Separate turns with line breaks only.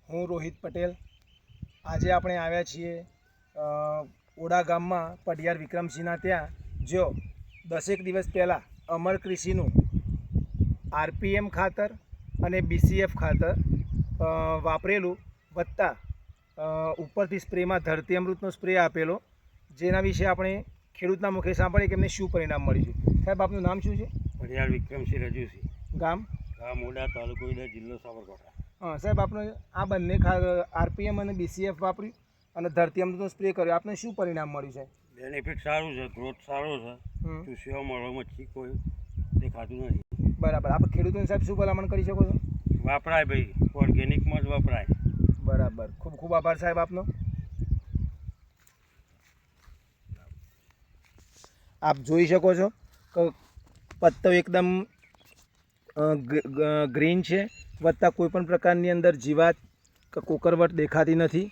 હું રોહિત પટેલ। આજે આપણે આવ્યા છીએ ઓડા ગામમાં પઢિયાર વિક્રમસિંહના ત્યાં, જો 10 દિવસ પહેલાં અમર કૃષિનું આરપીએમ ખાતર અને બીસીએફ ખાતર વાપરેલું વત્તા ઉપરથી સ્પ્રેમાં ધરતી અમૃતનો સ્પ્રે આપેલો, જેના વિશે આપણે ખેડૂતના મુખે સાંભળીએ કે એમને શું પરિણામ મળ્યું છે। સાહેબ, આપનું નામ શું છે?
પઢિયાર વિક્રમસિંહ રજુસિંહ,
ગામ
ઓડા, તાલુકો ઈડર, જિલ્લો સાબરકાંઠા।
હા સાહેબ, આપણે આ બંને આરપીએમ અને બીસીએફ વાપર્યું અને ધરતી અમૃતનો સ્પ્રે કર્યો, આપને શું પરિણામ મળ્યું છે?
બેનિફિટ સારું છે, ગ્રોથ સારો છે, ચૂસ્યો મળવામાં કોઈ દેખાતું નથી।
બરાબર, આપણે ખેડૂતોને સાહેબ શું ભલામણ કરી શકો છો?
વાપરાય ભાઈ, ઓર્ગેનિકમાં જ વપરાય।
બરાબર, ખૂબ ખૂબ આભાર સાહેબ આપનો। આપ જોઈ શકો છો કે પત્તો એકદમ ગ્રીન છે, વત્તા કોઈ પણ પ્રકારની અંદર જીવાત કે કોકરવટ દેખાતી નથી।